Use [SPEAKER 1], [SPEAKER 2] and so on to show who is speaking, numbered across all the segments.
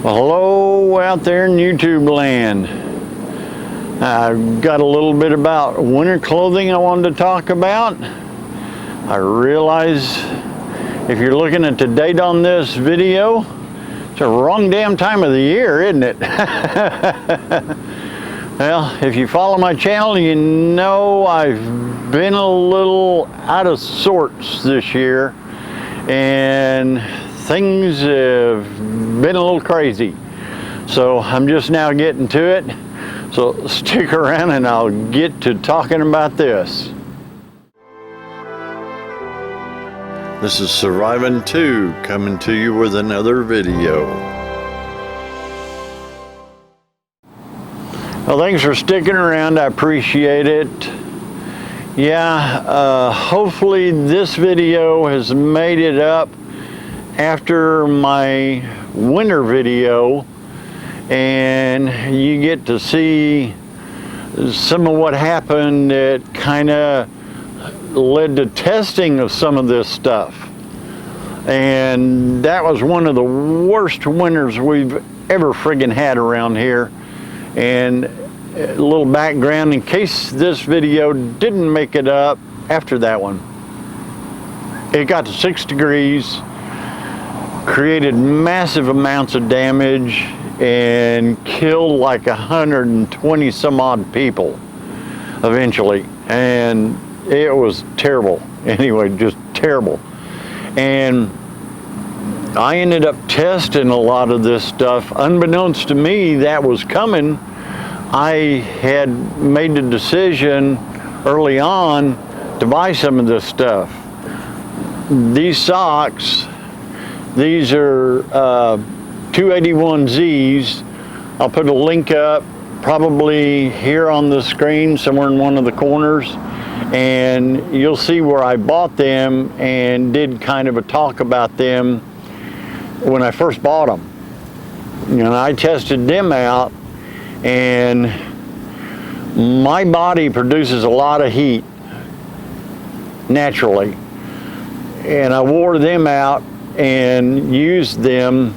[SPEAKER 1] Well, hello out there in YouTube land. I've got a little bit about winter clothing I wanted to talk about. I realize if you're looking at the date on this video, it's the wrong damn time of the year, isn't it? Well, if you follow my channel, you know I've been a little out of sorts this year, and things have been a little crazy. So I'm just now getting to it. So stick around and I'll get to talking about this. This is Surviving 2 coming to you with another video. Well, thanks for sticking around. I appreciate it. Yeah, hopefully this video has made it up after my winter video, and you get to see some of what happened that kind of led to testing of some of this stuff. And that was one of the worst winters we've ever friggin' had around here. And a little background in case this video didn't make it up after that one. It got to 6 degrees, created massive amounts of damage, and killed like 120 some odd people eventually. And it was terrible. Anyway, just terrible. And I ended up testing a lot of this stuff. Unbeknownst to me that was coming, I had made the decision early on to buy some of this stuff. These socks, these are 281Zs. I'll put a link up probably here on the screen somewhere in one of the corners, and you'll see where I bought them and did kind of a talk about them when I first bought them. You know, I tested them out, and my body produces a lot of heat naturally, and I wore them out and used them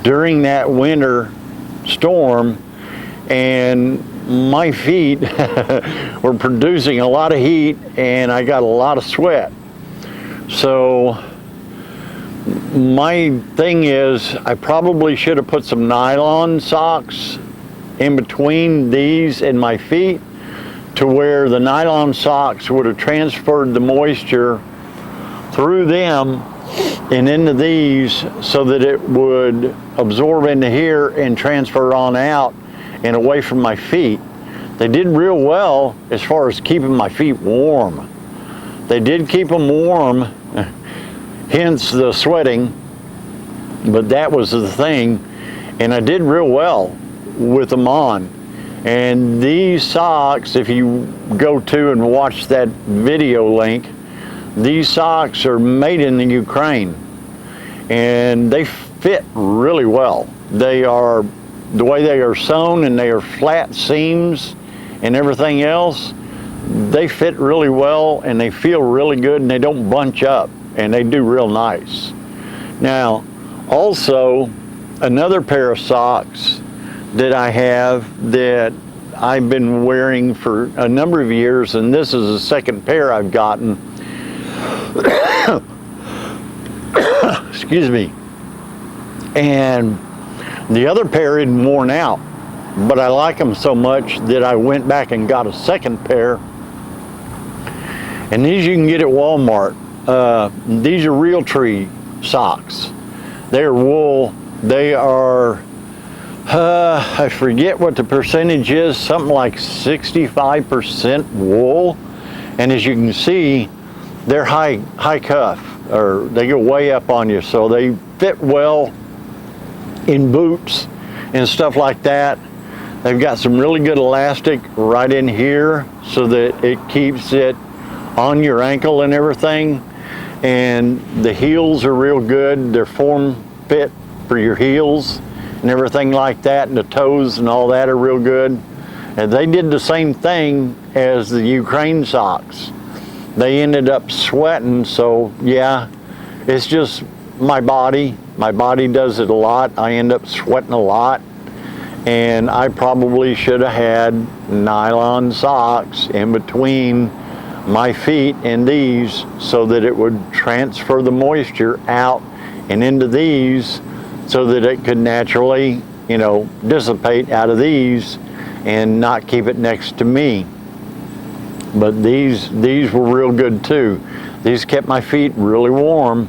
[SPEAKER 1] during that winter storm, and my feet were producing a lot of heat, and I got a lot of sweat. So my thing is, I probably should have put some nylon socks in between these and my feet, to where the nylon socks would have transferred the moisture through them and into these, so that it would absorb into here and transfer on out and away from my feet. They did real well as far as keeping my feet warm. They did keep them warm, hence the sweating, but that was the thing. And I did real well with them on. And these socks, if you go to and watch that video link, these socks are made in the Ukraine, and they fit really well. They are, the way they are sewn, and they are flat seams and everything else, they fit really well, and they feel really good, and they don't bunch up, and they do real nice. Now, also, another pair of socks that I have that I've been wearing for a number of years, and this is the second pair I've gotten. Excuse me. And the other pair isn't worn out, but I like them so much that I went back and got a second pair. And these you can get at Walmart. These are Realtree socks. They're wool. They are, I forget what the percentage is, something like 65% wool. And as you can see, they're high cuff, or they go way up on you, so they fit well in boots and stuff like that. They've got some really good elastic right in here, so that it keeps it on your ankle and everything. And the heels are real good. They're form fit for your heels and everything like that, and the toes and all that are real good. And they did the same thing as the Ukraine socks. They ended up sweating, so yeah, it's just my body. My body does it a lot. I end up sweating a lot. And I probably should have had nylon socks in between my feet and these so that it would transfer the moisture out and into these so that it could naturally, you know, dissipate out of these and not keep it next to me. But these were real good too. These kept my feet really warm,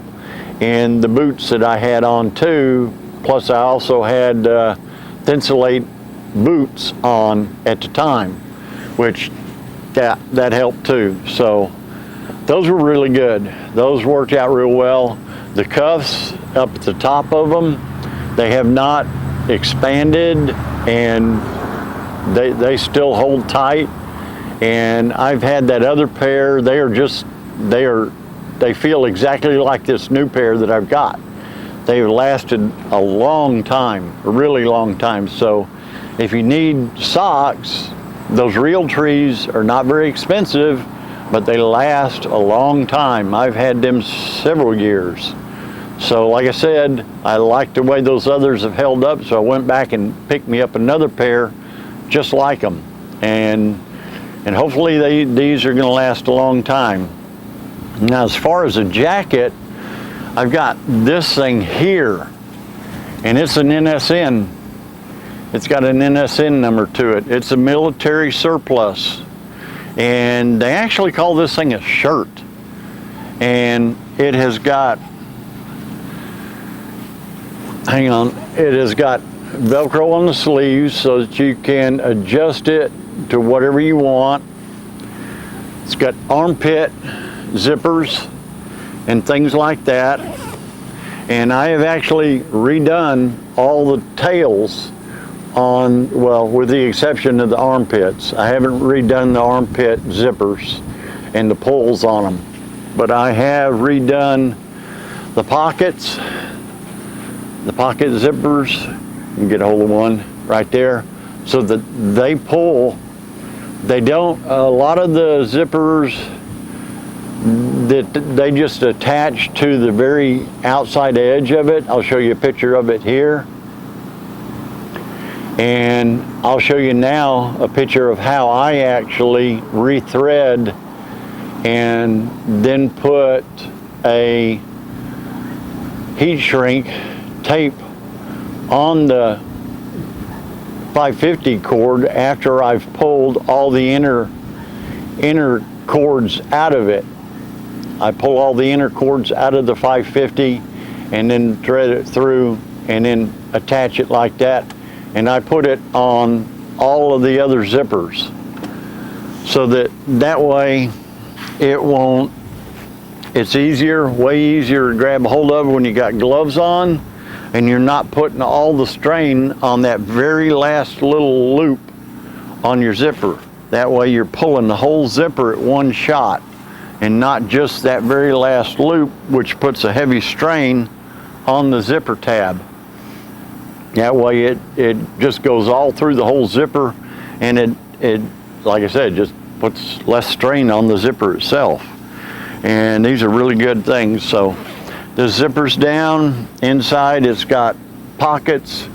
[SPEAKER 1] and the boots that I had on too, plus I also had Thinsulate boots on at the time, which that helped too. So those were really good. Those worked out real well. The cuffs up at the top of them, they have not expanded, and they still hold tight. And I've had that other pair. They feel exactly like this new pair that I've got. They've lasted a long time, a really long time. So if you need socks, those Realtrees are not very expensive, but they last a long time. I've had them several years. So like I said, I like the way those others have held up, so I went back and picked me up another pair just like them. And hopefully these are gonna last a long time. Now, as far as a jacket, I've got this thing here, and it's an NSN. It's got an NSN number to it. It's a military surplus. And they actually call this thing a shirt. And it has got, hang on, it has got Velcro on the sleeves so that you can adjust it to whatever you want. It's got armpit zippers and things like that. And I have actually redone all the tails on, well, with the exception of the armpits. I haven't redone the armpit zippers and the pulls on them, but I have redone the pockets, the pocket zippers. You can get a hold of one right there, so that they pull. They don't, a lot of the zippers that they just attach to the very outside edge of it. I'll show you a picture of it here. And I'll show you now a picture of how I actually rethread and then put a heat shrink tape on the 550 cord after I've pulled all the inner cords out of it. I pull all the inner cords out of the 550 and then thread it through and then attach it like that. And I put it on all of the other zippers so that way it won't, it's easier, way easier to grab a hold of when you got gloves on, and you're not putting all the strain on that very last little loop on your zipper. That way you're pulling the whole zipper at one shot and not just that very last loop, which puts a heavy strain on the zipper tab. That way it just goes all through the whole zipper, and it like I said, just puts less strain on the zipper itself. And these are really good things. So the zipper's down. Inside it's got pockets.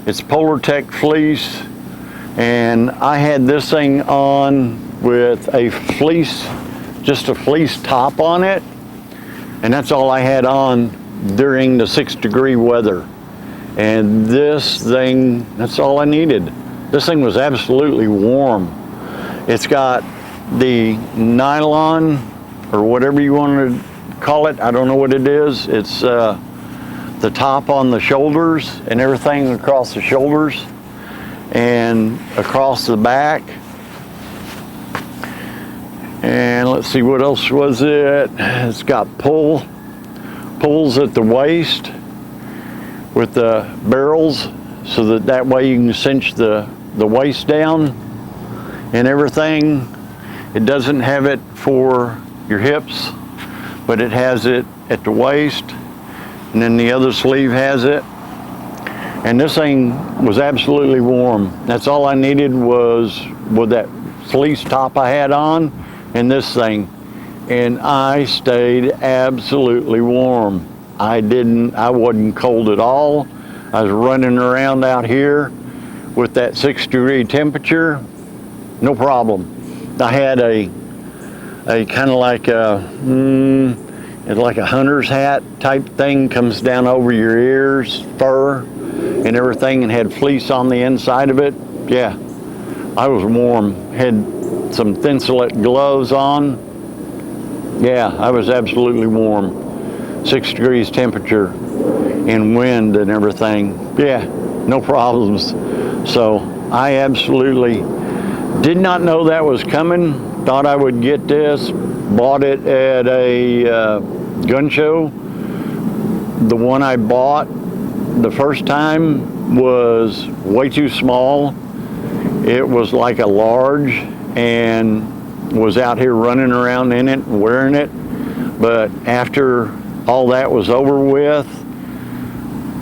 [SPEAKER 1] It's Polartec fleece. And I had this thing on with a fleece, just a fleece top on it. And that's all I had on during the 6-degree weather. And this thing, that's all I needed. This thing was absolutely warm. It's got the nylon, or whatever you want to call it. I don't know what it is. It's the top on the shoulders and everything across the shoulders and across the back. And let's see, what else was it? It's got pulls at the waist with the barrels, so that way you can cinch the waist down and everything. It doesn't have it for your hips, but it has it at the waist, and then the other sleeve has it. And this thing was absolutely warm. That's all I needed was with that fleece top I had on and this thing, and I stayed absolutely warm. I wasn't cold at all. I was running around out here with that 6-degree temperature, no problem. I had a kind of like it's like a hunter's hat type thing, comes down over your ears, fur and everything, and had fleece on the inside of it. Yeah, I was warm. Had some thinsulate gloves on. Yeah, I was absolutely warm. 6 degrees temperature and wind and everything. Yeah, no problems. So I absolutely did not know that was coming. Thought I would get this. Bought it at a gun show. The one I bought the first time was way too small. It was like a large, and was out here running around in it and wearing it. But after all that was over with,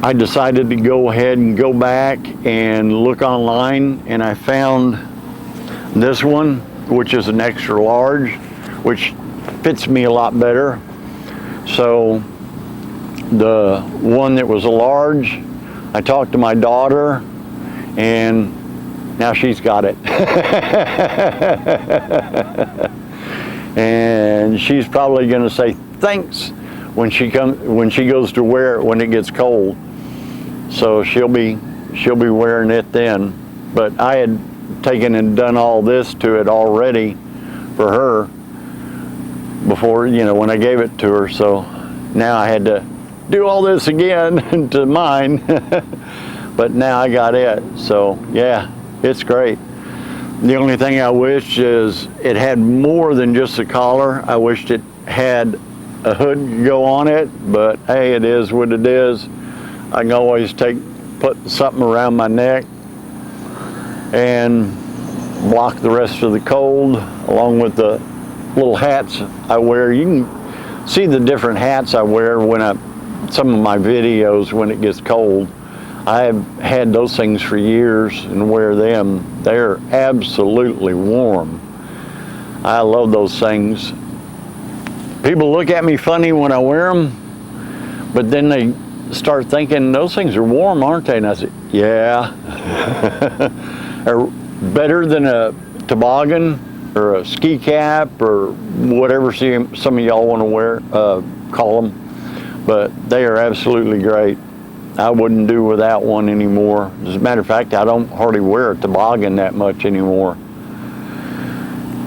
[SPEAKER 1] I decided to go ahead and go back and look online, and I found this one, which is an extra large, which fits me a lot better. So the one that was a large, I talked to my daughter, and now she's got it. And she's probably going to say thanks when she goes to wear it when it gets cold. So she'll be wearing it then. But I had taken and done all this to it already for her before, when I gave it to her. So now I had to do all this again to mine. But now I got it. So yeah, it's great. The only thing I wish is it had more than just a collar. I wished it had a hood to go on it, but hey, it is what it is. I can always put something around my neck and block the rest of the cold, along with the little hats I wear. You can see the different hats I wear when some of my videos when it gets cold. I've had those things for years and wear them. They're absolutely warm. I love those things. People look at me funny when I wear them, but then they start thinking, those things are warm, aren't they? And I said, yeah. They're better than a toboggan or a ski cap or whatever some of y'all want to wear, call them. But they are absolutely great. I wouldn't do without one anymore. As a matter of fact, I don't hardly wear a toboggan that much anymore.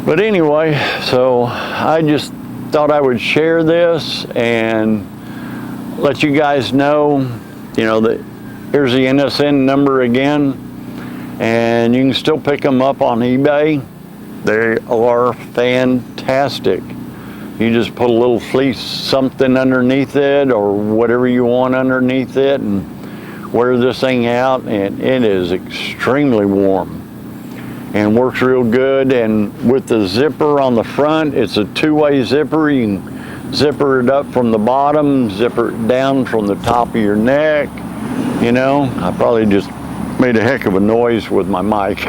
[SPEAKER 1] But anyway, so I just thought I would share this and let you guys know, that here's the NSN number again, and you can still pick them up on eBay. They are fantastic. You just put a little fleece something underneath it or whatever you want underneath it and wear this thing out, and it is extremely warm and works real good. And with the zipper on the front, it's a two-way zipper. You can zipper it up from the bottom, zipper it down from the top of your neck. I probably just made a heck of a noise with my mic.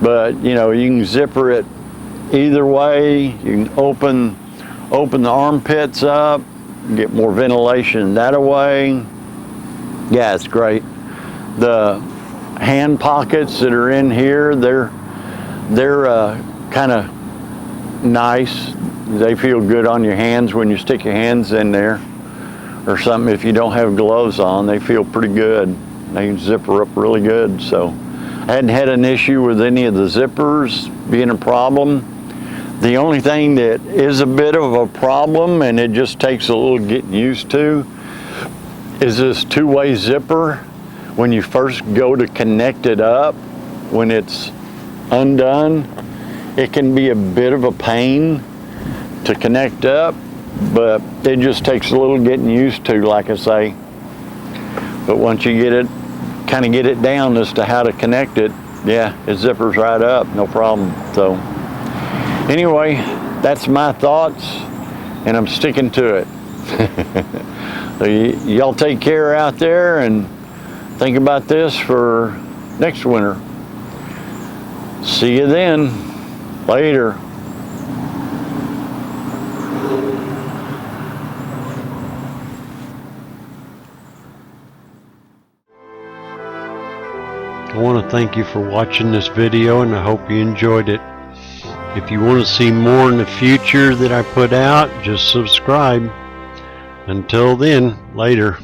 [SPEAKER 1] But you can zipper it either way. You can open the armpits up, get more ventilation that way. Yeah, it's great. The hand pockets that are in here, they're kind of nice. They feel good on your hands when you stick your hands in there or something. If you don't have gloves on, they feel pretty good. They can zipper up really good. So I hadn't had an issue with any of the zippers being a problem. The only thing that is a bit of a problem, and it just takes a little getting used to, is this two-way zipper. When you first go to connect it up, when it's undone, it can be a bit of a pain to connect up, but it just takes a little getting used to, like I say. But once you kind of get it down as to how to connect it, yeah, it zippers right up, no problem. So anyway, that's my thoughts, and I'm sticking to it. So y'all take care out there and think about this for next winter. See you then. Later.
[SPEAKER 2] I want to thank you for watching this video, and I hope you enjoyed it. If you want to see more in the future that I put out, just subscribe. Until then, later.